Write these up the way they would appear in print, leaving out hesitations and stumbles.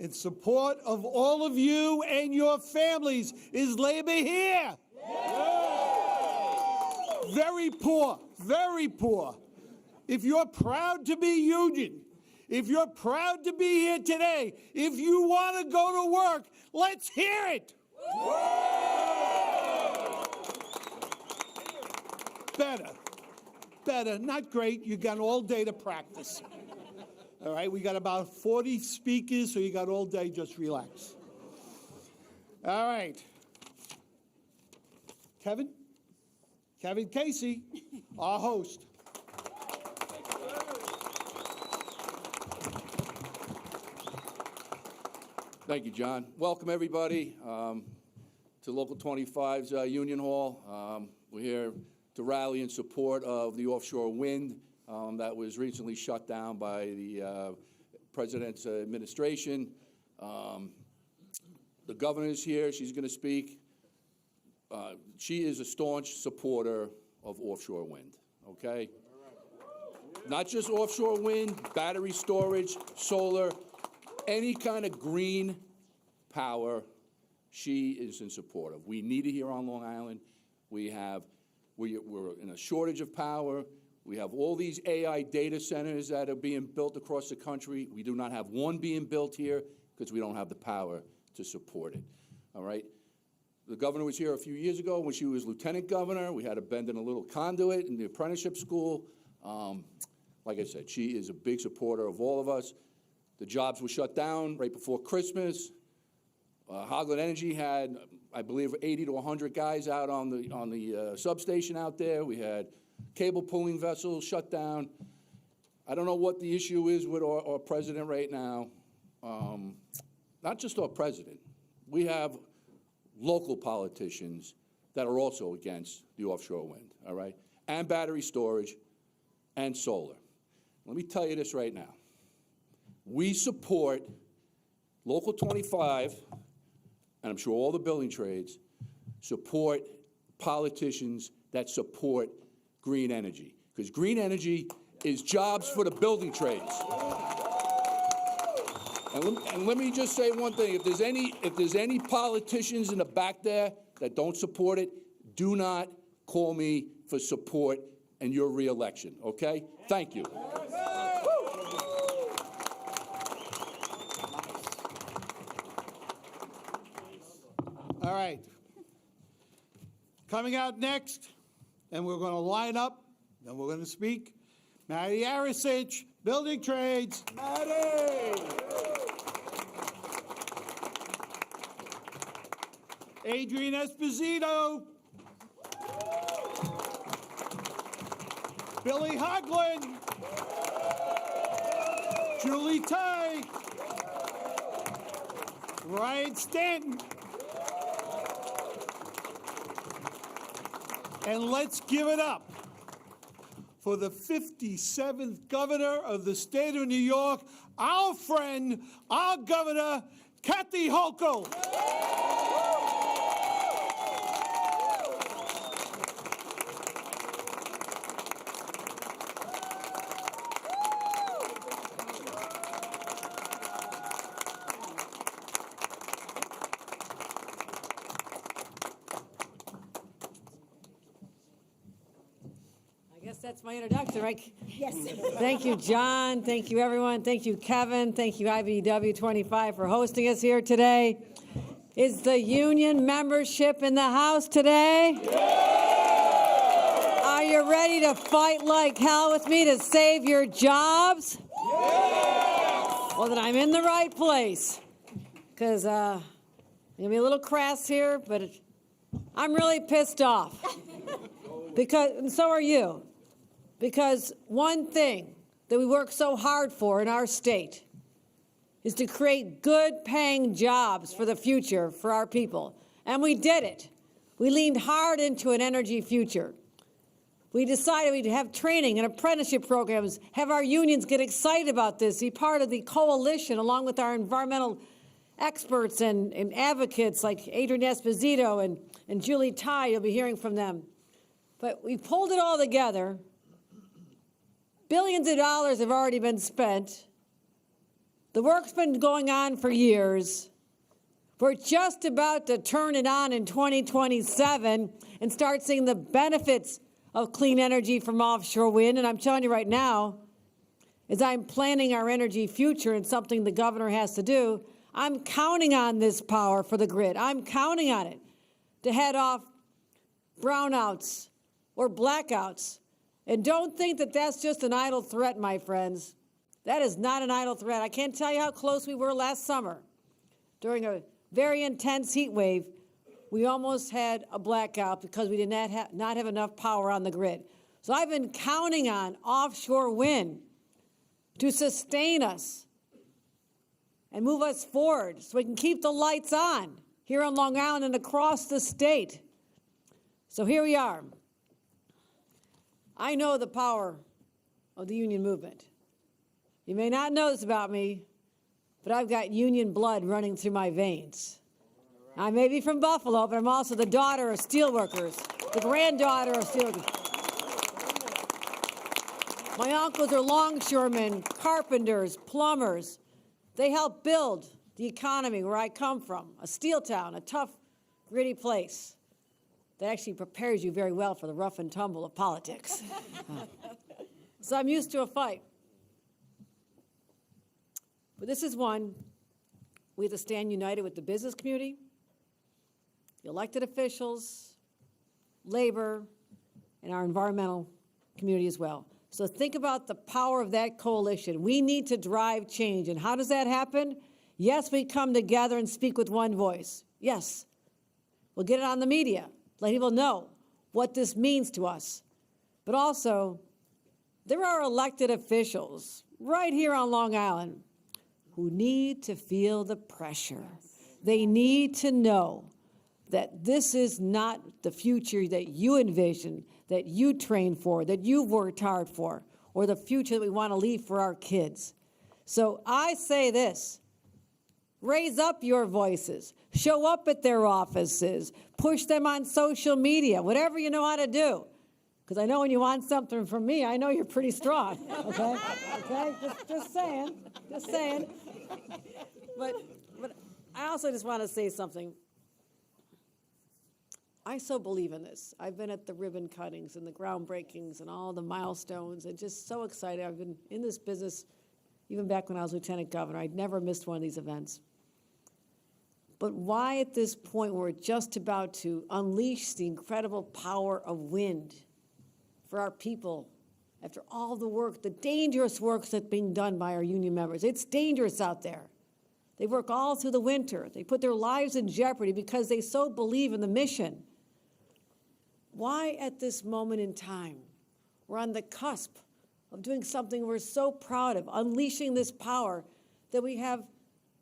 in support of all of you and your families. Is labor here? Very poor, very poor. If you're proud to be union, if you're proud to be here today, if you want to go to work, let's hear it. Better, not great. You got all day to practice. All right, we got about 40 speakers, so you got all day, just relax. All right. Kevin Casey, our host. Thank you, John. Welcome, everybody, to Local 25's Union Hall. We're here to rally in support of the offshore wind that was recently shut down by the President's administration. The governor's here. She's going to speak. She is a staunch supporter of offshore wind, okay? Not just offshore wind, battery storage, solar, any kind of green power, she is in support of. We need it here on Long Island. We're in a shortage of power. We have all these AI data centers that are being built across the country. We do not have one being built here because we don't have the power to support it, all right? The governor was here a few years ago when she was lieutenant governor. We had to bend in a little conduit in the apprenticeship school. Like I said, she is a big supporter of all of us. The jobs were shut down right before Christmas. Hoglund Energy had, I believe, 80 to 100 guys out on the substation out there. We had cable pulling vessels shut down. I don't know what the issue is with our president right now. Not just our president. We have local politicians that are also against the offshore wind, all right? And battery storage and solar. Let me tell you this right now. We support Local 25, and I'm sure all the building trades, support politicians that support green energy. Because green energy is jobs for the building trades. And let me just say one thing. If there's any politicians in the back there that don't support it, do not call me for support and your re-election, okay? Thank you. All right. Coming out next, and we're going to line up, and we're going to speak. Matty Arasich, Building Trades. Matty! Adrian Esposito. Billy Hoglund. Julie Ty. Ryan Stanton. And let's give it up for the 57th governor of the state of New York, our friend, our governor, Kathy Hochul. That's my introduction, right? Yes. Thank you, John. Thank you, everyone. Thank you, Kevin. Thank you, IBEW 25, for hosting us here today. Is the union membership in the house today? Yeah! Are you ready to fight like hell with me to save your jobs? Yeah! Well, then I'm in the right place. Because I'm going to be a little crass here, but I'm really pissed off. And so are you. Because one thing that we work so hard for in our state is to create good-paying jobs for the future for our people. And we did it. We leaned hard into an energy future. We decided we'd have training and apprenticeship programs, have our unions get excited about this, be part of the coalition along with our environmental experts and advocates like Adrian Esposito and Julie Ty. You'll be hearing from them. But we pulled it all together. Billions of dollars have already been spent. The work's been going on for years. We're just about to turn it on in 2027 and start seeing the benefits of clean energy from offshore wind. And I'm telling you right now, as I'm planning our energy future and something the governor has to do, I'm counting on this power for the grid. I'm counting on it to head off brownouts or blackouts. And don't think that that's just an idle threat, my friends. That is not an idle threat. I can't tell you how close we were last summer. During a very intense heat wave, we almost had a blackout because we did not have enough power on the grid. So I've been counting on offshore wind to sustain us and move us forward so we can keep the lights on here on Long Island and across the state. So here we are. I know the power of the union movement. You may not know this about me, but I've got union blood running through my veins. I may be from Buffalo, but I'm also the daughter of steelworkers, the granddaughter of steelworkers. My uncles are longshoremen, carpenters, plumbers. They help build the economy where I come from, a steel town, a tough, gritty place that actually prepares you very well for the rough and tumble of politics. So I'm used to a fight. But this is one we have to stand united with the business community, the elected officials, labor, and our environmental community as well. So think about the power of that coalition. We need to drive change. And how does that happen? Yes, we come together and speak with one voice. Yes, we'll get it on the media, let people know what this means to us. But also, there are elected officials right here on Long Island who need to feel the pressure. They need to know that this is not the future that you envision, that you trained for, that you've worked hard for, or the future that we want to leave for our kids. So I say this, raise up your voices, show up at their offices, push them on social media, whatever you know how to do. Because I know when you want something from me, I know you're pretty strong, okay? Okay, just saying. But I also just want to say something. I so believe in this. I've been at the ribbon cuttings and the groundbreakings and all the milestones and just so excited. I've been in this business even back when I was lieutenant governor. I'd never missed one of these events. But why at this point we're just about to unleash the incredible power of wind for our people after all the work, the dangerous work that's being done by our union members? It's dangerous out there. They work all through the winter. They put their lives in jeopardy because they so believe in the mission. Why at this moment in time, we're on the cusp of doing something we're so proud of, unleashing this power, that we have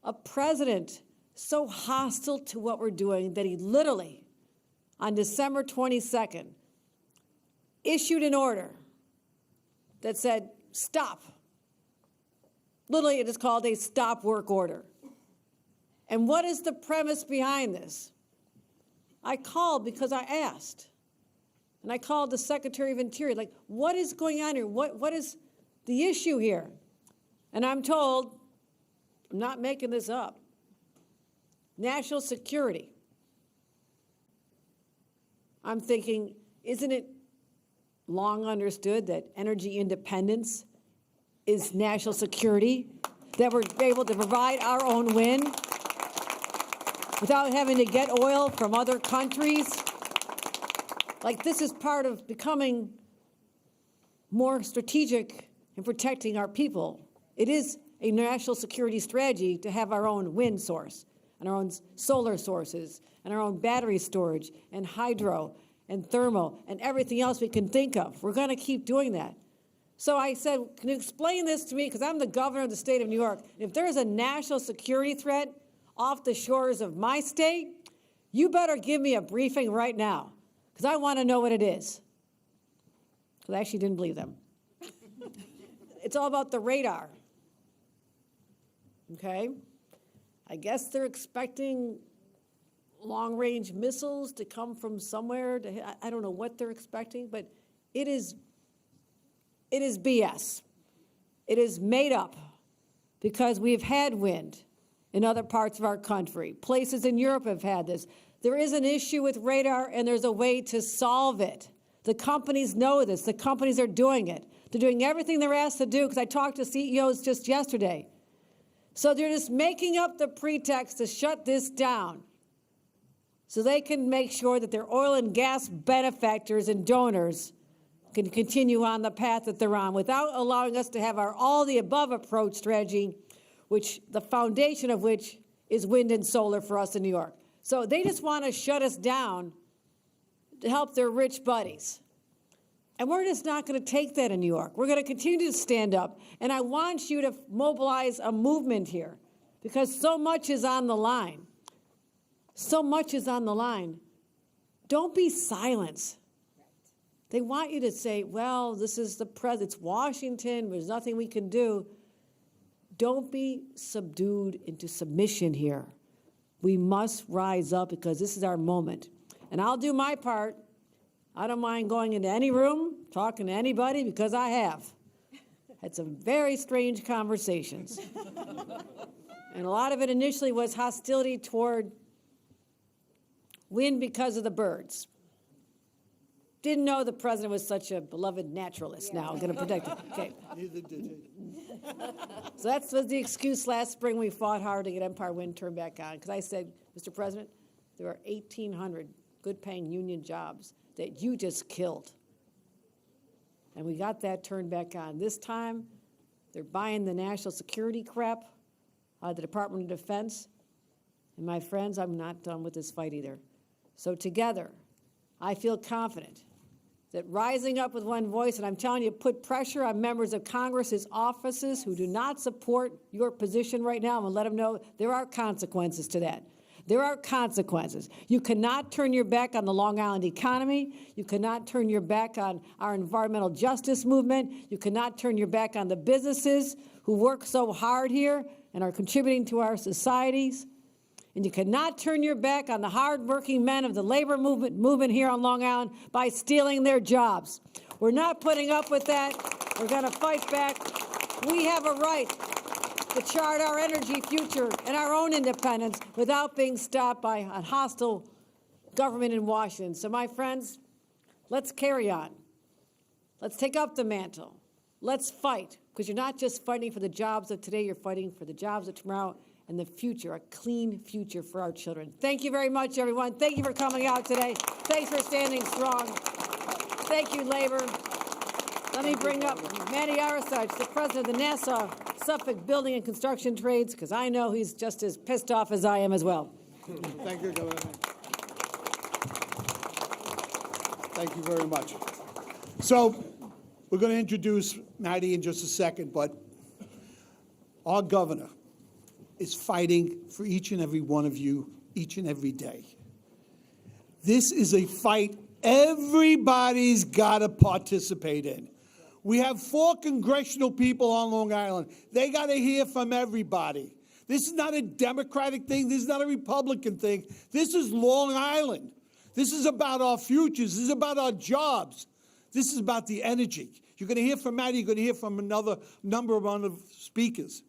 a president so hostile to what we're doing that he literally, on December 22nd, issued an order that said, stop. Literally, it is called a stop work order. And what is the premise behind this? I called because I asked. And I called the Secretary of Interior, like, what is going on here? What is the issue here? And I'm told, I'm not making this up, national security. I'm thinking, isn't it long understood that energy independence is national security? That we're able to provide our own wind without having to get oil from other countries? Like, this is part of becoming more strategic in protecting our people. It is a national security strategy to have our own wind source and our own solar sources and our own battery storage and hydro and thermal and everything else we can think of. We're going to keep doing that. So I said, can you explain this to me? Because I'm the governor of the state of New York. If there is a national security threat off the shores of my state, you better give me a briefing right now, because I want to know what it is. Because I actually didn't believe them. It's all about the radar. Okay? I guess they're expecting long-range missiles to come from somewhere. I don't know what they're expecting, but it is BS. It is made up because we've had wind in other parts of our country. Places in Europe have had this. There is an issue with radar, and there's a way to solve it. The companies know this. The companies are doing it. They're doing everything they're asked to do, because I talked to CEOs just yesterday. So they're just making up the pretext to shut this down so they can make sure that their oil and gas benefactors and donors can continue on the path that they're on without allowing us to have our all-the-above approach strategy, which the foundation of which is wind and solar for us in New York. So they just want to shut us down to help their rich buddies. And we're just not going to take that in New York. We're going to continue to stand up. And I want you to mobilize a movement here, because so much is on the line. So much is on the line. Don't be silenced. They want you to say, well, this is the president, it's Washington, there's nothing we can do. Don't be subdued into submission here. We must rise up, because this is our moment. And I'll do my part. I don't mind going into any room, talking to anybody, because I have. Had some very strange conversations. And a lot of it initially was hostility toward wind because of the birds. Didn't know the president was such a beloved naturalist. Now I'm going to protect him. Okay. Neither did he. So that was the excuse last spring. We fought hard to get Empire Wind turned back on, because I said, Mr. President, there are 1,800 good-paying union jobs that you just killed. And we got that turned back on. This time, they're buying the national security crap out of the Department of Defense. And my friends, I'm not done with this fight either. So together, I feel confident that rising up with one voice, and I'm telling you, put pressure on members of Congress's offices who do not support your position right now, and let them know there are consequences to that. There are consequences. You cannot turn your back on the Long Island economy. You cannot turn your back on our environmental justice movement. You cannot turn your back on the businesses who work so hard here and are contributing to our societies. And you cannot turn your back on the hardworking men of the labor movement here on Long Island by stealing their jobs. We're not putting up with that. We're going to fight back. We have a right to chart our energy future and our own independence without being stopped by a hostile government in Washington. So, my friends, let's carry on. Let's take up the mantle. Let's fight, because you're not just fighting for the jobs of today, you're fighting for the jobs of tomorrow and the future, a clean future for our children. Thank you very much, everyone. Thank you for coming out today. Thanks for standing strong. Thank you, Labor. Let me bring up Manny Arasach, the president of the Nassau Suffolk Building and Construction Trades, because I know he's just as pissed off as I am as well. Thank you, Governor. Thank you very much. So we're going to introduce Maddie in just a second, but our governor is fighting for each and every one of you each and every day. This is a fight everybody's got to participate in. We have 4 congressional people on Long Island. They got to hear from everybody. This is not a Democratic thing. This is not a Republican thing. This is Long Island. This is about our futures. This is about our jobs. This is about the energy. You're going to hear from Maddie. You're going to hear from another number of other speakers.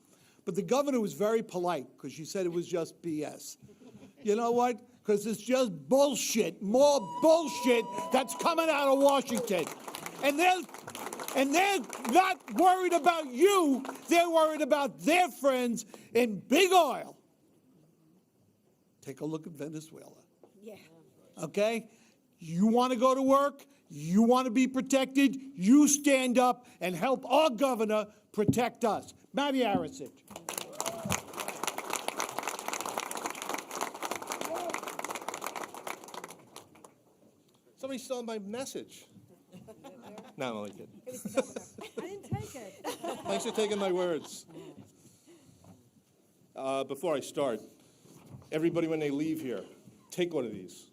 But the governor was very polite, because she said it was just BS. You know what? Because it's just bullshit, more bullshit that's coming out of Washington. And they're not worried about you. They're worried about their friends in big oil. Take a look at Venezuela. Yeah. Okay? You want to go to work? You want to be protected? You stand up and help our governor protect us. Maddie Arasach. Somebody stole my message. No, I'm only kidding. I didn't take it. Thanks for taking my words. Before I start, everybody when they leave here, take one of these.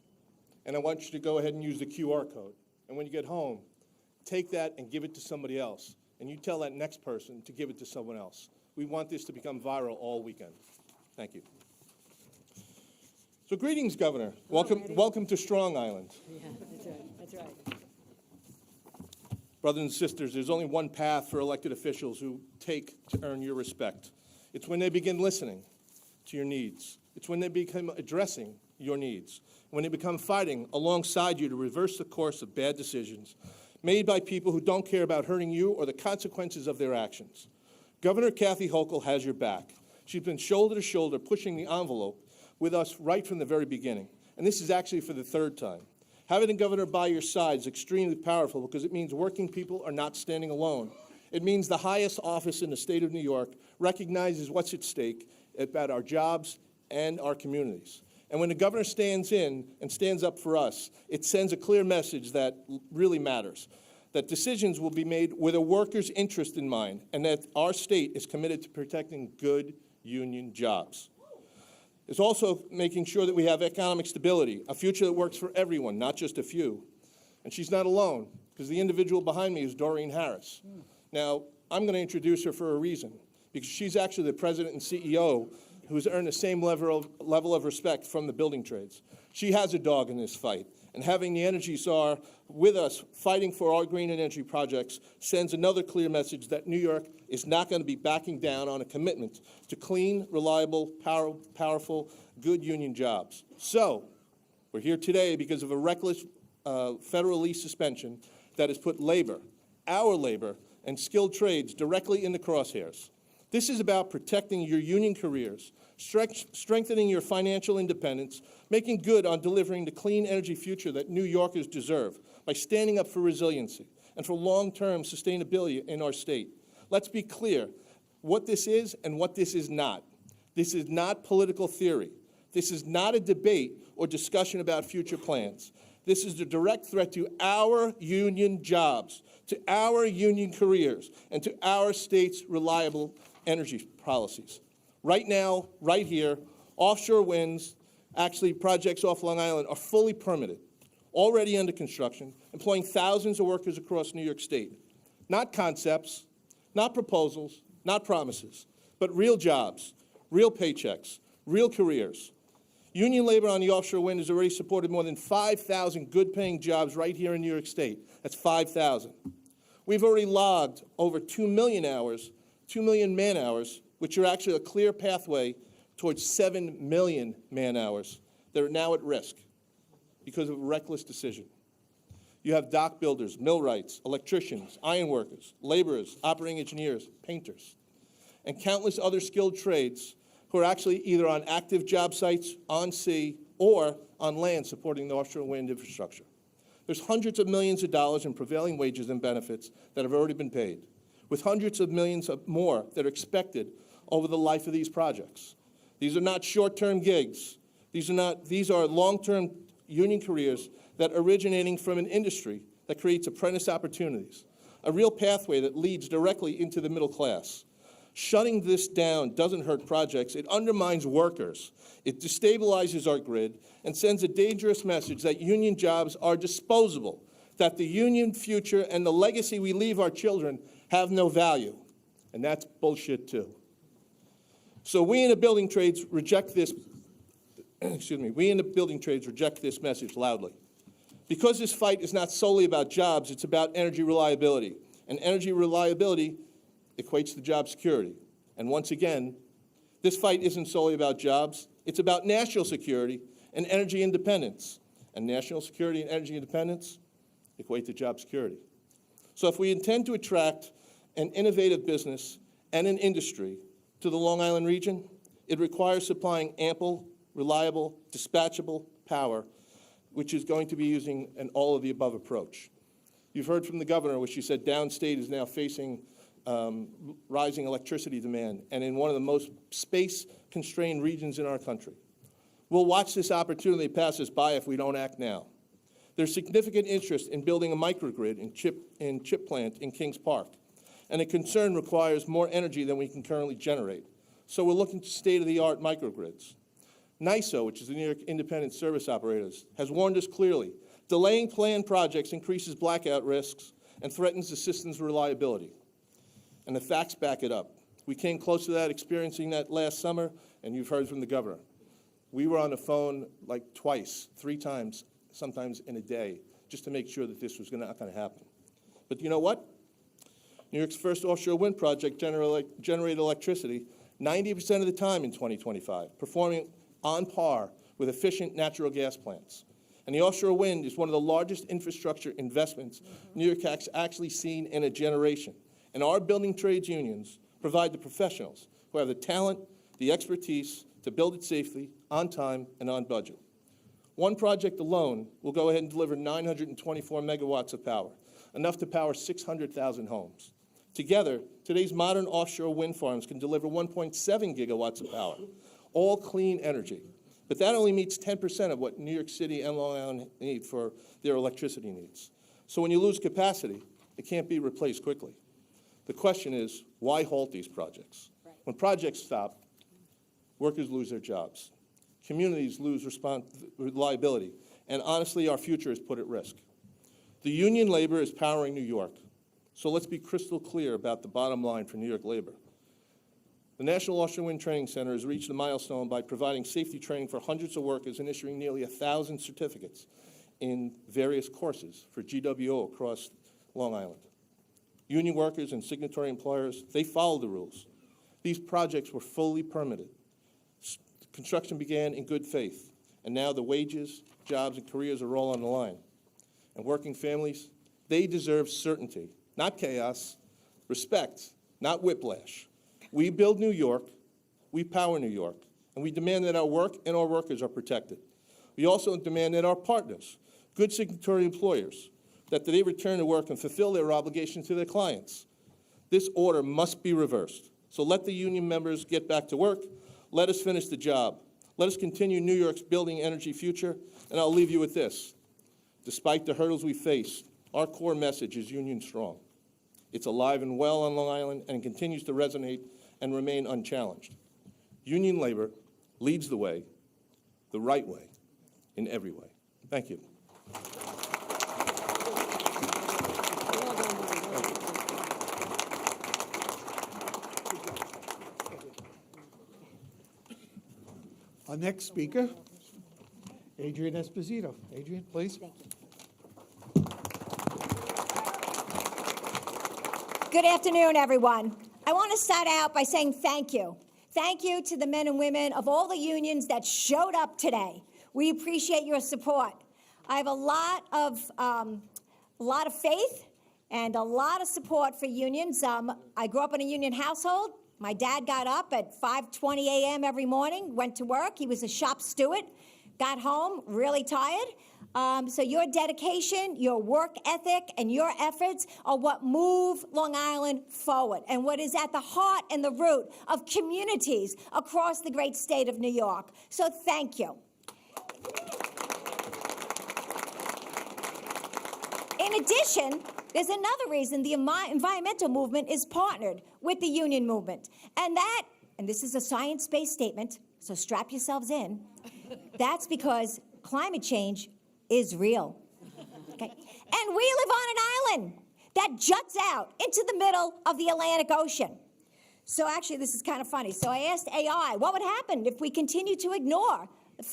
And I want you to go ahead and use the QR code. And when you get home, take that and give it to somebody else. And you tell that next person to give it to someone else. We want this to become viral all weekend. Thank you. So greetings, Governor. Welcome to Strong Island. Yeah, that's right. That's right. Brothers and sisters, there's only one path for elected officials who take to earn your respect. It's when they begin listening to your needs. It's when they become addressing your needs. When they become fighting alongside you to reverse the course of bad decisions made by people who don't care about hurting you or the consequences of their actions. Governor Kathy Hochul has your back. She's been shoulder to shoulder pushing the envelope with us right from the very beginning. And this is actually for the third time. Having a governor by your side is extremely powerful because it means working people are not standing alone. It means the highest office in the state of New York recognizes what's at stake about our jobs and our communities. And when the governor stands in and stands up for us, it sends a clear message that really matters, that decisions will be made with a worker's interest in mind, and that our state is committed to protecting good union jobs. It's also making sure that we have economic stability, a future that works for everyone, not just a few. And she's not alone, because the individual behind me is Doreen Harris. Now, I'm going to introduce her for a reason, because she's actually the president and CEO who's earned the same level of respect from the building trades. She has a dog in this fight, and having the Energy Czar with us fighting for our green energy projects sends another clear message that New York is not going to be backing down on a commitment to clean, reliable, powerful, good union jobs. So, we're here today because of a reckless federal lease suspension that has put labor, our labor, and skilled trades directly in the crosshairs. This is about protecting your union careers, strengthening your financial independence, making good on delivering the clean energy future that New Yorkers deserve by standing up for resiliency and for long-term sustainability in our state. Let's be clear what this is and what this is not. This is not political theory. This is not a debate or discussion about future plans. This is the direct threat to our union jobs, to our union careers, and to our state's reliable energy policies. Right now, right here, offshore winds, actually projects off Long Island, are fully permitted, already under construction, employing thousands of workers across New York State. Not concepts, not proposals, not promises, but real jobs, real paychecks, real careers. Union labor on the offshore wind has already supported more than 5,000 good-paying jobs right here in New York State. That's 5,000. We've already logged over 2 million hours, 2 million man-hours, which are actually a clear pathway towards 7 million man-hours that are now at risk because of a reckless decision. You have dock builders, millwrights, electricians, ironworkers, laborers, operating engineers, painters, and countless other skilled trades who are actually either on active job sites, on sea, or on land supporting the offshore wind infrastructure. There's hundreds of millions of dollars in prevailing wages and benefits that have already been paid, with hundreds of millions of more that are expected over the life of these projects. These are not short-term gigs. These are long-term union careers that are originating from an industry that creates apprentice opportunities, a real pathway that leads directly into the middle class. Shutting this down doesn't hurt projects. It undermines workers. It destabilizes our grid and sends a dangerous message that union jobs are disposable, that the union future and the legacy we leave our children have no value. And that's bullshit too. So we in the building trades reject this, we in the building trades reject this message loudly. Because this fight is not solely about jobs, it's about energy reliability. And energy reliability equates to job security. And once again, this fight isn't solely about jobs, it's about national security and energy independence. And national security and energy independence equate to job security. So if we intend to attract an innovative business and an industry to the Long Island region, it requires supplying ample, reliable, dispatchable power, which is going to be using an all-of-the-above approach. You've heard from the governor, where she said downstate is now facing rising electricity demand, and in one of the most space-constrained regions in our country. We'll watch this opportunity pass us by if we don't act now. There's significant interest in building a microgrid in chip plant in Kings Park, and the concern requires more energy than we can currently generate. So we're looking to state-of-the-art microgrids. NYSO, which is the New York Independent Service Operators, has warned us clearly. Delaying planned projects increases blackout risks and threatens the system's reliability. And the facts back it up. We came close to that, experiencing that last summer, and you've heard from the governor. We were on the phone like twice, 3 times, sometimes in a day, just to make sure that this was not going to happen. But you know what? New York's first offshore wind project generated electricity 90% of the time in 2025, performing on par with efficient natural gas plants. And the offshore wind is one of the largest infrastructure investments New York has actually seen in a generation. And our building trades unions provide the professionals who have the talent, the expertise to build it safely, on time, and on budget. One project alone will go ahead and deliver 924 megawatts of power, enough to power 600,000 homes. Together, today's modern offshore wind farms can deliver 1.7 gigawatts of power, all clean energy. But that only meets 10% of what New York City and Long Island need for their electricity needs. So when you lose capacity, it can't be replaced quickly. The question is, why halt these projects? When projects stop, workers lose their jobs. Communities lose reliability. And honestly, our future is put at risk. The union labor is powering New York. So let's be crystal clear about the bottom line for New York labor. The National Offshore Wind Training Center has reached a milestone by providing safety training for hundreds of workers and issuing nearly 1,000 certificates in various courses for GWO across Long Island. Union workers and signatory employers, they follow the rules. These projects were fully permitted. Construction began in good faith, and now the wages, jobs, and careers are all on the line. And working families, they deserve certainty, not chaos, respect, not whiplash. We build New York, we power New York, and we demand that our work and our workers are protected. We also demand that our partners, good signatory employers, that they return to work and fulfill their obligations to their clients. This order must be reversed. So let the union members get back to work. Let us finish the job. Let us continue New York's building energy future. And I'll leave you with this. Despite the hurdles we face, our core message is union strong. It's alive and well on Long Island and continues to resonate and remain unchallenged. Union labor leads the way, the right way, in every way. Thank you. Our next speaker, Adrian Esposito. Adrian, please. Good afternoon, everyone. I want to start out by saying thank you. Thank you to the men and women of all the unions that showed up today. We appreciate your support. I have a lot of faith and a lot of support for unions. I grew up in a union household. My dad got up at 5:20 a.m. every morning, went to work. He was a shop steward, got home really tired. So your dedication, your work ethic, and your efforts are what move Long Island forward and what is at the heart and the root of communities across the great state of New York. So thank you. In addition, there's another reason the environmental movement is partnered with the union movement. And this is a science-based statement, so strap yourselves in. That's because climate change is real. Okay? And we live on an island that juts out into the middle of the Atlantic Ocean. So actually, this is kind of funny. So I asked AI, what would happen if we continue to ignore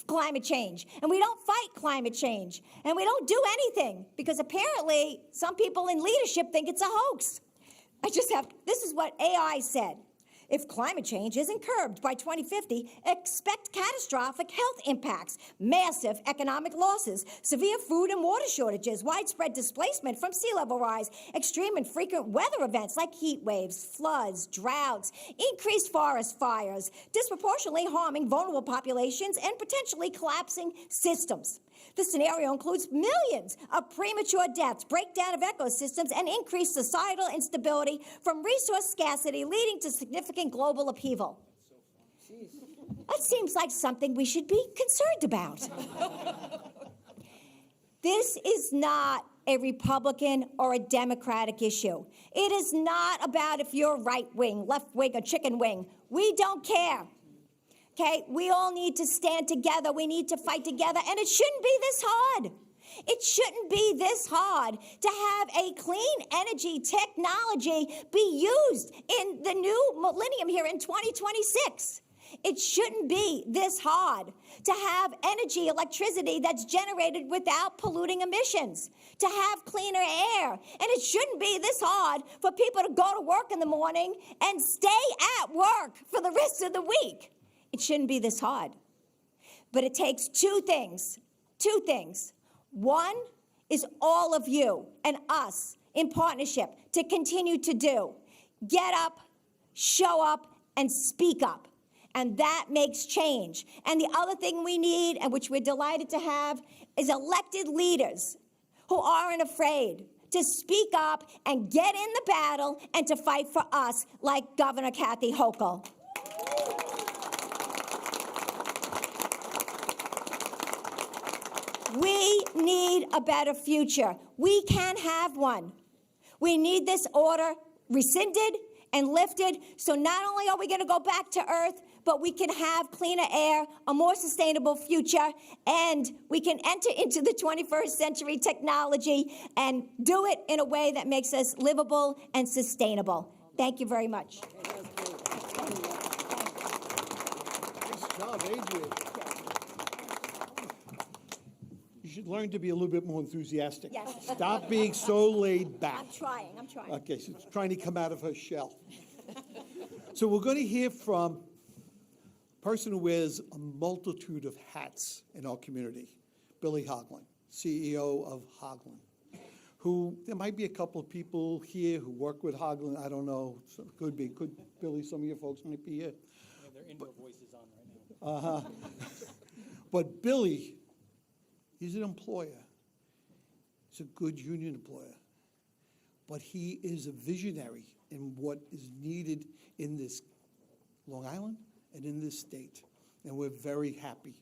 climate change and we don't fight climate change and we don't do anything? Because apparently some people in leadership think it's a hoax. This is what AI said. If climate change isn't curbed by 2050, expect catastrophic health impacts, massive economic losses, severe food and water shortages, widespread displacement from sea level rise, extreme and frequent weather events like heat waves, floods, droughts, increased forest fires, disproportionately harming vulnerable populations and potentially collapsing systems. The scenario includes millions of premature deaths, breakdown of ecosystems, and increased societal instability from resource scarcity, leading to significant global upheaval. That seems like something we should be concerned about. This is not a Republican or a Democratic issue. It is not about if you're right wing, left wing, or chicken wing. We don't care. Okay, we all need to stand together. We need to fight together, and it shouldn't be this hard. It shouldn't be this hard to have a clean energy technology be used in the new millennium here in 2026. It shouldn't be this hard to have energy, electricity that's generated without polluting emissions, to have cleaner air. And it shouldn't be this hard for people to go to work in the morning and stay at work for the rest of the week. It shouldn't be this hard. But it takes two things. One is all of you and us in partnership to continue to do. Get up, show up, and speak up. And that makes change. And the other thing we need, and which we're delighted to have, is elected leaders who aren't afraid to speak up and get in the battle and to fight for us, like Governor Kathy Hochul. We need a better future. We can have one. We need this order rescinded and lifted, so not only are we going to go back to Earth, but we can have cleaner air, a more sustainable future, and we can enter into the 21st century technology and do it in a way that makes us livable and sustainable. Thank you very much. Nice job, Adrian. You should learn to be a little bit more enthusiastic. Yes. Stop being so laid back. I'm trying. Okay, she's trying to come out of her shell. So we're going to hear from a person who wears a multitude of hats in our community, Billy Hochul, CEO of Hochul, who there might be a couple of people here who work with Hochul. I don't know. So could be. Could Billy, some of your folks might be here. Yeah, their indoor voices on right now. But Billy, he's an employer. He's a good union employer. But he is a visionary in what is needed in this Long Island and in this state. And we're very happy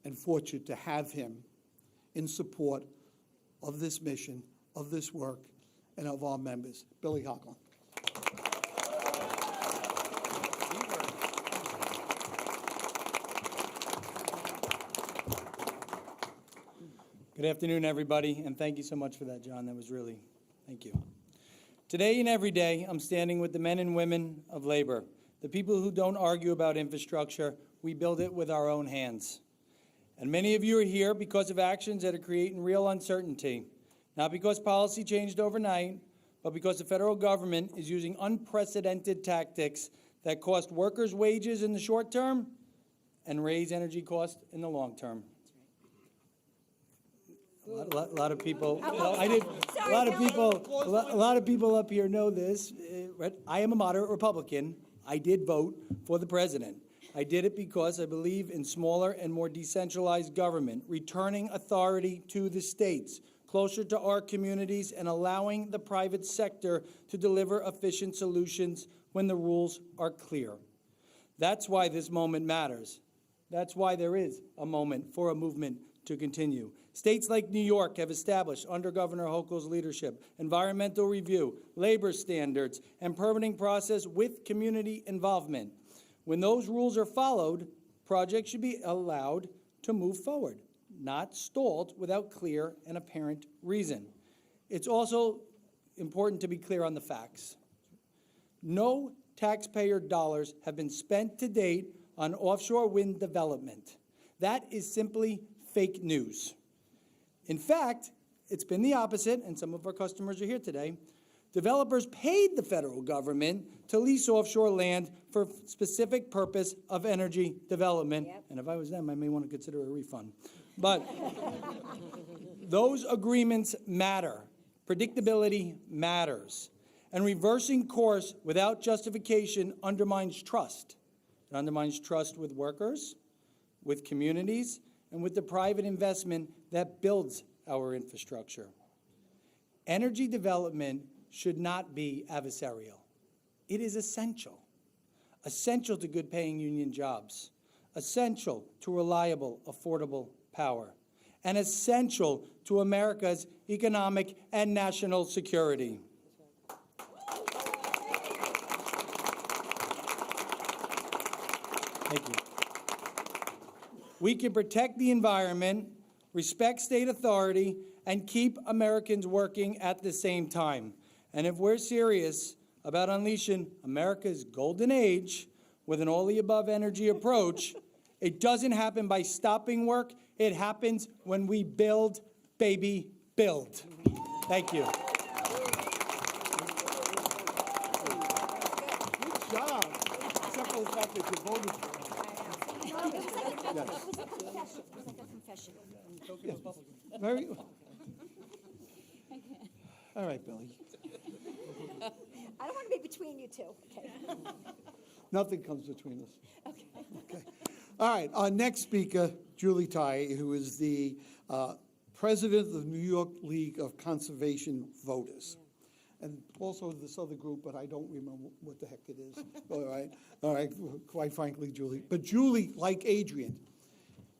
and fortunate to have him in support of this mission, of this work, and of our members. Billy Hochul. Good afternoon, everybody, and thank you so much for that, John. That was really, thank you. Today and every day, I'm standing with the men and women of labor, the people who don't argue about infrastructure. We build it with our own hands. And many of you are here because of actions that are creating real uncertainty, not because policy changed overnight, but because the federal government is using unprecedented tactics that cost workers wages in the short term and raise energy costs in the long term. A lot of people. Well, I did. A lot of people. A lot of people up here know this. I am a moderate Republican. I did vote for the president. I did it because I believe in smaller and more decentralized government, returning authority to the states, closer to our communities, and allowing the private sector to deliver efficient solutions when the rules are clear. That's why this moment matters. That's why there is a moment for a movement to continue. States like New York have established, under Governor Hochul's leadership, environmental review, labor standards, and permitting process with community involvement. When those rules are followed, projects should be allowed to move forward, not stalled without clear and apparent reason. It's also important to be clear on the facts. No taxpayer dollars have been spent to date on offshore wind development. That is simply fake news. In fact, it's been the opposite, and some of our customers are here today. Developers paid the federal government to lease offshore land for specific purpose of energy development. Yep. And if I was them, I may want to consider a refund. But those agreements matter. Predictability matters. And reversing course without justification undermines trust. It undermines trust with workers, with communities, and with the private investment that builds our infrastructure. Energy development should not be adversarial. It is essential. Essential to good-paying union jobs. Essential to reliable, affordable power. And essential to America's economic and national security. Thank you. We can protect the environment, respect state authority, and keep Americans working at the same time. And if we're serious about unleashing America's golden age, with an all-the-above energy approach, it doesn't happen by stopping work. It happens when we build, baby, build. Thank you. Good job, except for the fact that you voted for it. It was like a confession. It was like a confession. Very, all right, Billy. I don't want to be between you two. Okay. Nothing comes between us. Okay. All right, our next speaker, Julie Tai, who is the president of the New York League of Conservation Voters. And also this other group, but I don't remember what the heck it is. All right, quite frankly, Julie. But Julie, like Adrian,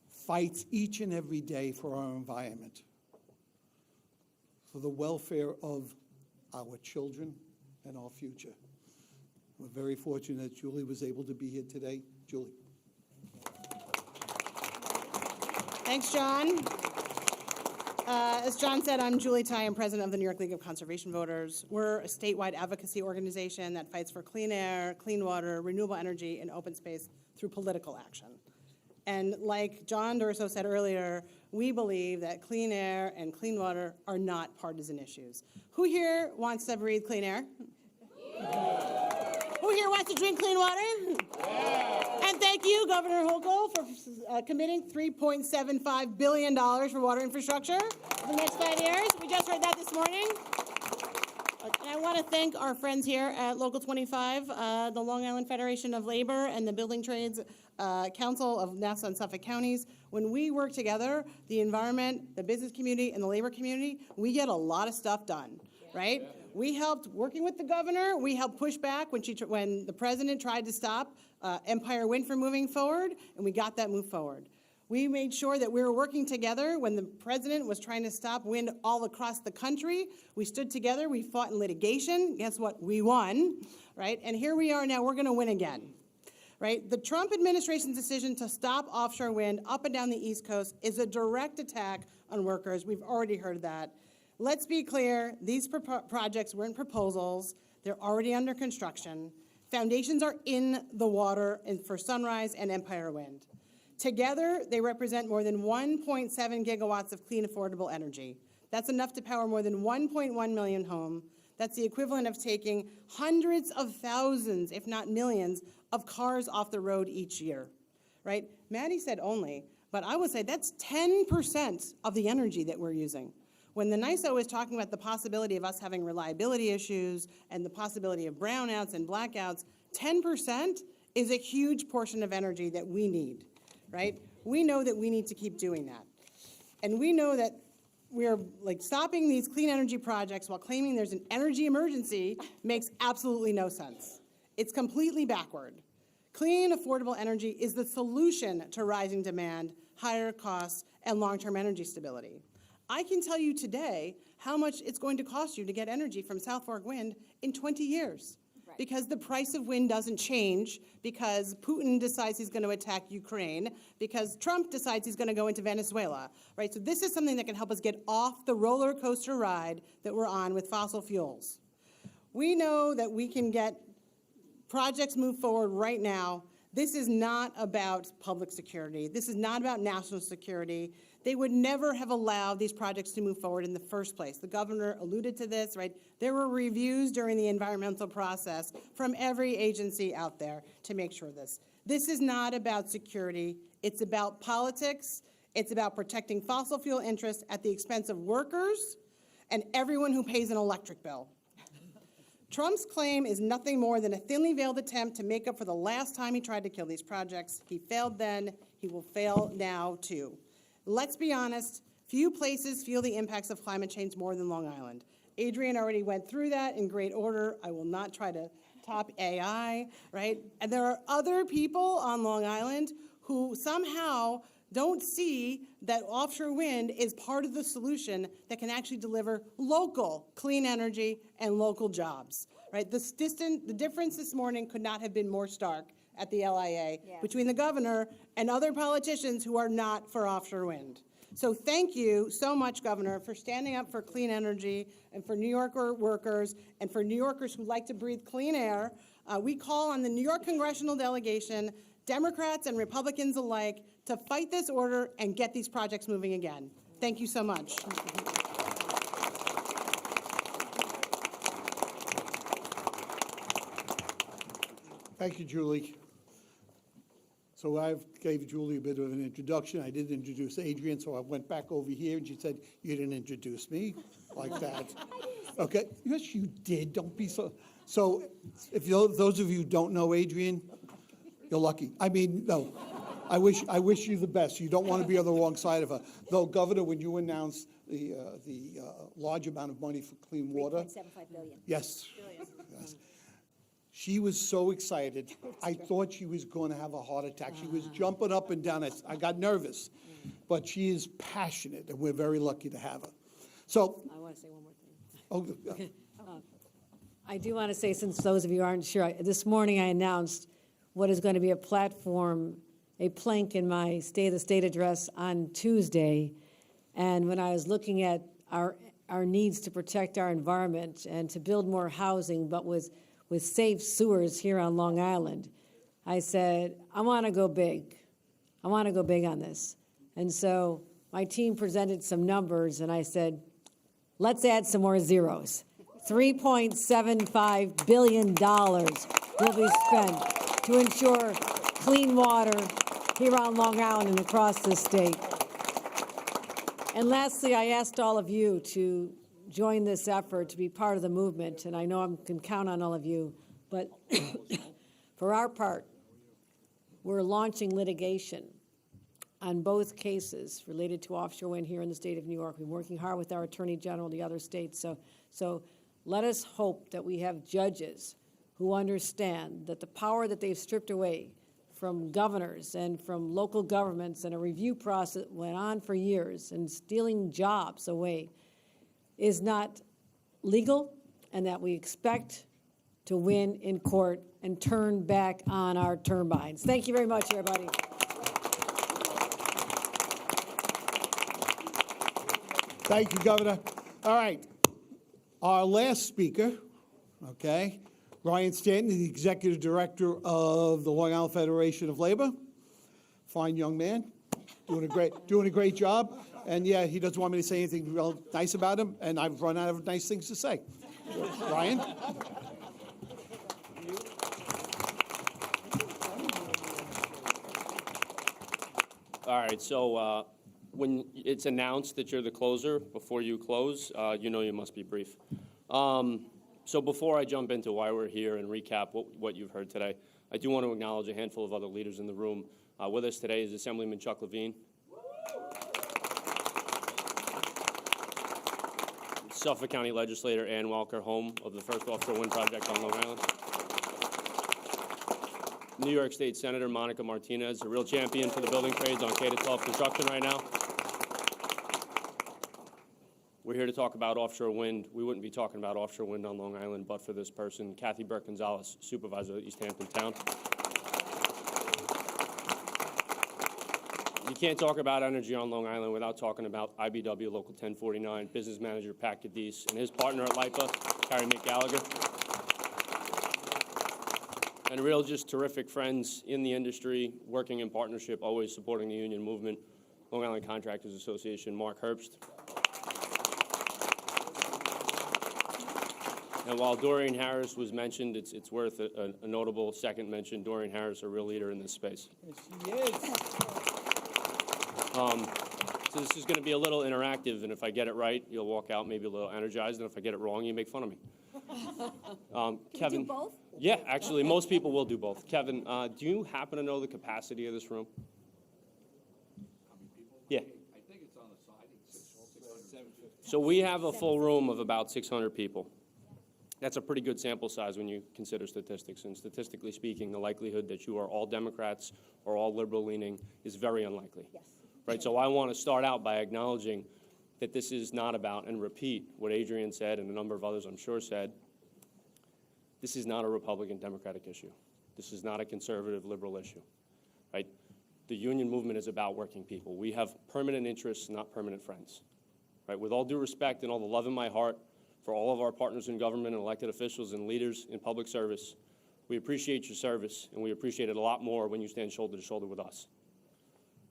fights each and every day for our environment, for the welfare of our children and our future. We're very fortunate that Julie was able to be here today. Julie. Thanks, John. As John said, I'm Julie Tai. I'm president of the New York League of Conservation Voters. We're a statewide advocacy organization that fights for clean air, clean water, renewable energy, and open space through political action. And like John Durso said earlier, we believe that clean air and clean water are not partisan issues. Who here wants to breathe clean air? Who here wants to drink clean water? And thank you, Governor Hochul, for committing $3.75 billion for water infrastructure for the next 5 years. We just heard that this morning. And I want to thank our friends here at Local 25, the Long Island Federation of Labor, and the Building Trades Council of Nassau and Suffolk Counties. When we work together, the environment, the business community, and the labor community, we get a lot of stuff done, right? We helped, working with the governor, we helped push back when the president tried to stop Empire Wind from moving forward, and we got that move forward. We made sure that we were working together when the president was trying to stop wind all across the country. We stood together, we fought in litigation. Guess what? We won, right? And here we are now, we're gonna win again, right? The Trump administration's decision to stop offshore wind up and down the East Coast is a direct attack on workers. We've already heard that. Let's be clear, these projects weren't proposals. They're already under construction. Foundations are in the water for Sunrise and Empire Wind. Together, they represent more than 1.7 gigawatts of clean, affordable energy. That's enough to power more than 1.1 million homes. That's the equivalent of taking hundreds of thousands, if not millions, of cars off the road each year, right? Maddie said only, but I would say that's 10% of the energy that we're using. When the NISO is talking about the possibility of us having reliability issues and the possibility of brownouts and blackouts, 10% is a huge portion of energy that we need, right? We know that we need to keep doing that. And we know that we're like stopping these clean energy projects while claiming there's an energy emergency makes absolutely no sense. It's completely backward. Clean, affordable energy is the solution to rising demand, higher costs, and long-term energy stability. I can tell you today how much it's going to cost you to get energy from South Fork Wind in 20 years. Right. Because the price of wind doesn't change, because Putin decides he's going to attack Ukraine, because Trump decides he's going to go into Venezuela, right? So this is something that can help us get off the roller coaster ride that we're on with fossil fuels. We know that we can get projects move forward right now. This is not about public security. This is not about national security. They would never have allowed these projects to move forward in the first place. The governor alluded to this, right? There were reviews during the environmental process from every agency out there to make sure this. This is not about security. It's about politics. It's about protecting fossil fuel interests at the expense of workers and everyone who pays an electric bill. Trump's claim is nothing more than a thinly veiled attempt to make up for the last time he tried to kill these projects. He failed then. He will fail now, too. Let's be honest, few places feel the impacts of climate change more than Long Island. Adrian already went through that in great order. I will not try to top AI, right? And there are other people on Long Island who somehow don't see that offshore wind is part of the solution that can actually deliver local clean energy and local jobs, right? The difference this morning could not have been more stark at the LIA between the governor and other politicians who are not for offshore wind. So thank you so much, Governor, for standing up for clean energy and for New Yorker workers and for New Yorkers who like to breathe clean air. We call on the New York congressional delegation, Democrats and Republicans alike, to fight this order and get these projects moving again. Thank you so much. Thank you, Julie. So I gave Julie a bit of an introduction. I didn't introduce Adrian, so I went back over here, and she said, "You didn't introduce me," like that. Okay, yes, you did. Don't be so. So if those of you who don't know Adrian, you're lucky. I mean, no, I wish you the best. You don't want to be on the wrong side of her. Though, Governor, when you announced the large amount of money for clean water. 3.75 billion. Yes. Yes. She was so excited. I thought she was going to have a heart attack. She was jumping up and down. I got nervous. But she is passionate, and we're very lucky to have her. So, I want to say one more thing. oh, yeah. I do want to say, since those of you aren't sure, this morning I announced what is going to be a platform, a plank in my State of the State address on Tuesday. And when I was looking at our needs to protect our environment and to build more housing, but with safe sewers here on Long Island, I said, I want to go big. I want to go big on this. And so my team presented some numbers, and I said, let's add some more zeros. $3.75 billion will be spent to ensure clean water here on Long Island and across the state. And lastly, I asked all of you to join this effort, to be part of the movement, and I know I can count on all of you, but for our part, we're launching litigation on both cases related to offshore wind here in the state of New York. We're working hard with our Attorney General, the other states, so let us hope that we have judges who understand that the power that they've stripped away from governors and from local governments, and a review process went on for years, and stealing jobs away is not legal, and that we expect to win in court and turn back on our turbines. Thank you very much, everybody. Thank you, Governor. All right. Our last speaker, okay, Ryan Stanton, the Executive Director of the Long Island Federation of Labor. Fine young man, doing a great job. And yeah, he doesn't want me to say anything real nice about him, and I've run out of nice things to say. Ryan? All right, so when it's announced that you're the closer, before you close, you know you must be brief. So before I jump into why we're here and recap what you've heard today, I do want to acknowledge a handful of other leaders in the room. With us today is Assemblyman Chuck Levine, Suffolk County Legislator Ann Walker, home of the first offshore wind project on Long Island, New York State Senator Monica Martinez, a real champion for the building trades on K-12 construction right now. We're here to talk about offshore wind. We wouldn't be talking about offshore wind on Long Island but for this person, Kathy Gonzalez, Supervisor of East Hampton Town. You can't talk about energy on Long Island without talking about IBW Local 1049, Business Manager Pat Cadiz, and his partner at LIPA, Carrie McGallagher. And real just terrific friends in the industry, working in partnership, always supporting the union movement, Long Island Contractors Association, Mark Herbst. And while Doreen Harris was mentioned, it's worth a notable second mention. Doreen Harris, a real leader in this space. Yes, she is. So this is going to be a little interactive, and if I get it right, you'll walk out maybe a little energized, and if I get it wrong, you make fun of me. Kevin, do both? Yeah, actually, most people will do both. Kevin, do you happen to know the capacity of this room? Yeah. I think it's on the side, it's 750. So we have a full room of about 600 people. That's a pretty good sample size when you consider statistics. And statistically speaking, the likelihood that you are all Democrats or all liberal-leaning is very unlikely. Yes. Right, so I want to start out by acknowledging that this is not about, and repeat what Adrian said and a number of others I'm sure said, this is not a Republican-Democratic issue. This is not a conservative-liberal issue, right? The union movement is about working people. We have permanent interests, not permanent friends, right? With all due respect and all the love in my heart for all of our partners in government and elected officials and leaders in public service, We appreciate your service, and we appreciate it a lot more when you stand shoulder to shoulder with us.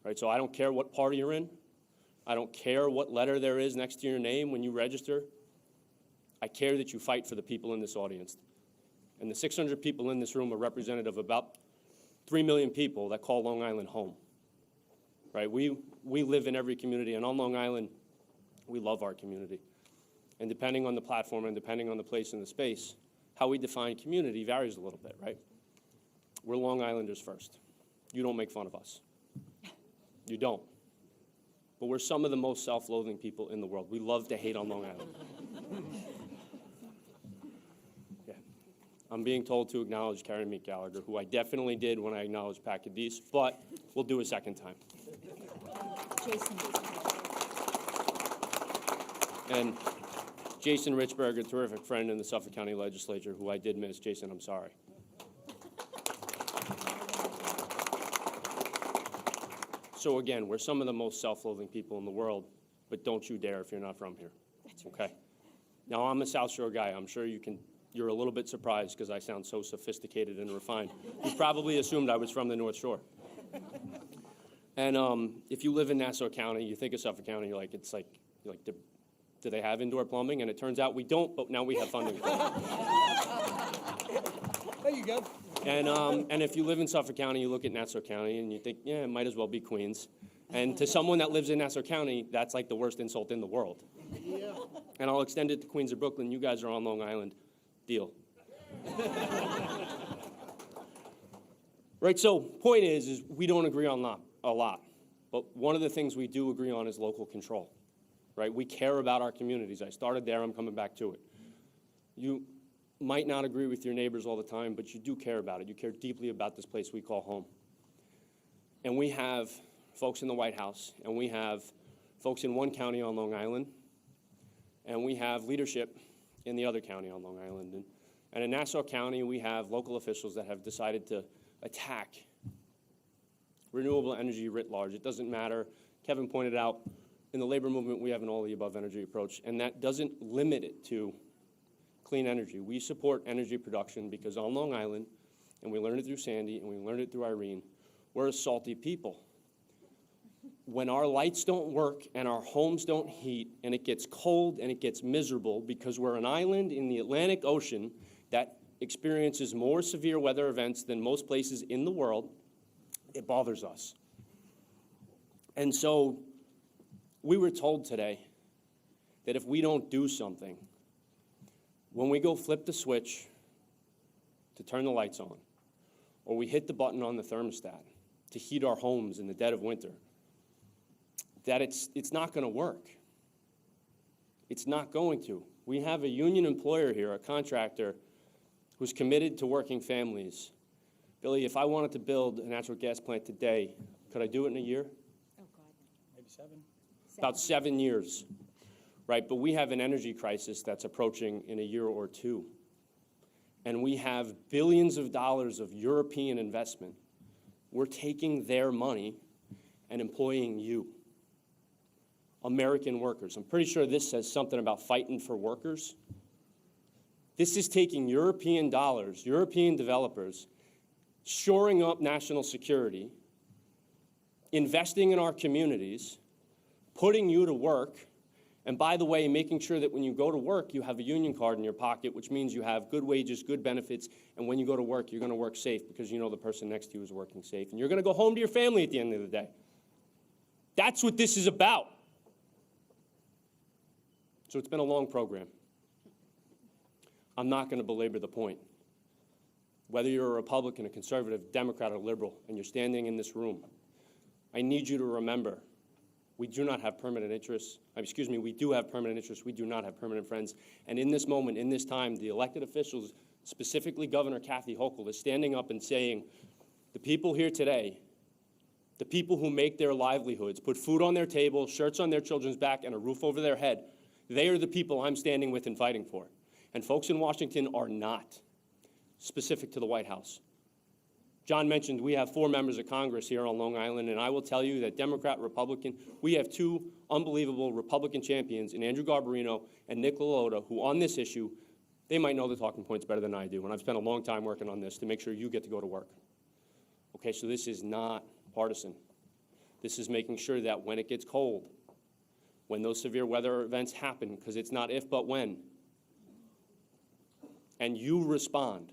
Right? So I don't care what party you're in. I don't care what letter there is next to your name when you register. I care that you fight for the people in this audience. And the 600 people in this room are representative of about 3 million people that call Long Island home. Right? We live in every community, and on Long Island, we love our community. And depending on the platform and depending on the place and the space, how we define community varies a little bit, right? We're Long Islanders first. You don't make fun of us. You don't. But we're some of the most self-loathing people in the world. We love to hate on Long Island. Yeah. I'm being told to acknowledge Carrie Meek Gallagher, who I definitely did when I acknowledged Pat Cadiz, but we'll do a second time. Jason. And Jason Richburg, a terrific friend in the Suffolk County Legislature, who I did miss. Jason, I'm sorry. So again, we're some of the most self-loathing people in the world, but don't you dare if you're not from here, okay? Now, I'm a South Shore guy. I'm sure you're a little bit surprised because I sound so sophisticated and refined. You probably assumed I was from the North Shore. And if you live in Nassau County, you think of Suffolk County, you're like, do they have indoor plumbing? And it turns out we don't, but now we have funding for it. There you go. And if you live in Suffolk County, you look at Nassau County and you think, yeah, it might as well be Queens. And to someone that lives in Nassau County, that's like the worst insult in the world. Yeah. And I'll extend it to Queens or Brooklyn. You guys are on Long Island. Deal. Right, so point is we don't agree on a lot. But one of the things we do agree on is local control. Right? We care about our communities. I started there. I'm coming back to it. You might not agree with your neighbors all the time, but you do care about it. You care deeply about this place we call home. And we have folks in the White House, and we have folks in one county on Long Island, and we have leadership in the other county on Long Island. And in Nassau County, we have local officials that have decided to attack renewable energy writ large. It doesn't matter. Kevin pointed out, in the labor movement, we have an all-of-the-above energy approach, and that doesn't limit it to clean energy. We support energy production because on Long Island, and we learned it through Sandy, and we learned it through Irene, we're a salty people. When our lights don't work and our homes don't heat, and it gets cold and it gets miserable because we're an island in the Atlantic Ocean that experiences more severe weather events than most places in the world, it bothers us. And so we were told today that if we don't do something, when we go flip the switch to turn the lights on, or we hit the button on the thermostat to heat our homes in the dead of winter, that it's not going to work. It's not going to. We have a union employer here, a contractor, who's committed to working families. Billy, if I wanted to build a natural gas plant today, could I do it in a year? Oh, God. Maybe 7. About 7 years, right? But we have an energy crisis that's approaching in a year or two. And we have billions of dollars of European investment. We're taking their money and employing you, American workers. I'm pretty sure this says something about fighting for workers. This is taking European dollars, European developers, shoring up national security, investing in our communities, putting you to work, and by the way, making sure that when you go to work, you have a union card in your pocket, which means you have good wages, good benefits, and when you go to work, you're going to work safe because you know the person next to you is working safe, and you're going to go home to your family at the end of the day. That's what this is about. So it's been a long program. I'm not going to belabor the point. Whether you're a Republican, a conservative, Democrat, or liberal, and you're standing in this room, I need you to remember, we do not have permanent interests. We do have permanent interests. We do not have permanent friends. And in this moment, in this time, the elected officials, specifically Governor Kathy Hochul, is standing up and saying, the people here today, the people who make their livelihoods, put food on their table, shirts on their children's back, and a roof over their head, they are the people I'm standing with and fighting for. And folks in Washington are not, specific to the White House. John mentioned we have 4 members of Congress here on Long Island, and I will tell you that Democrat, Republican, we have 2 unbelievable Republican champions in Andrew Garbarino and Nick LaLota, who on this issue They might know the talking points better than I do, and I've spent a long time working on this to make sure you get to go to work. Okay, so this is not partisan. This is making sure that when it gets cold, when those severe weather events happen, because it's not if but when, and you respond,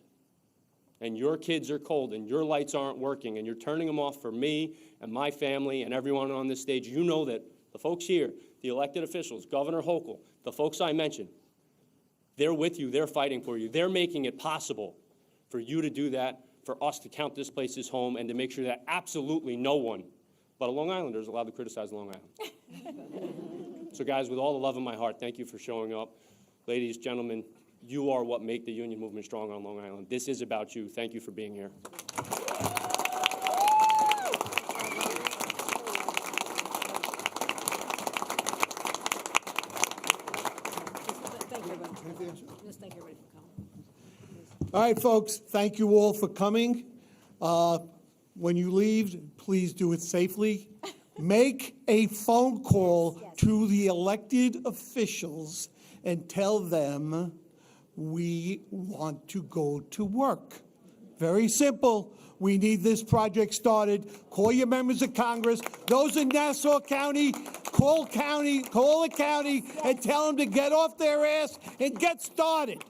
and your kids are cold, and your lights aren't working, and you're turning them off for me and my family and everyone on this stage, you know that the folks here, the elected officials, Governor Hochul, the folks I mentioned, they're with you, they're fighting for you, they're making it possible for you to do that, for us to count this place as home, and to make sure that absolutely no one but a Long Islander is allowed to criticize Long Island. So guys, with all the love in my heart, thank you for showing up. Ladies, gentlemen, you are what make the union movement strong on Long Island. This is about you. Thank you for being here. Thank you, everybody. Just thank everybody for coming. All right, folks, thank you all for coming. When you leave, please do it safely. Make a phone call to the elected officials and tell them we want to go to work. Very simple. We need this project started. Call your members of Congress. Those in Nassau County, call the county, and tell them to get off their ass and get started.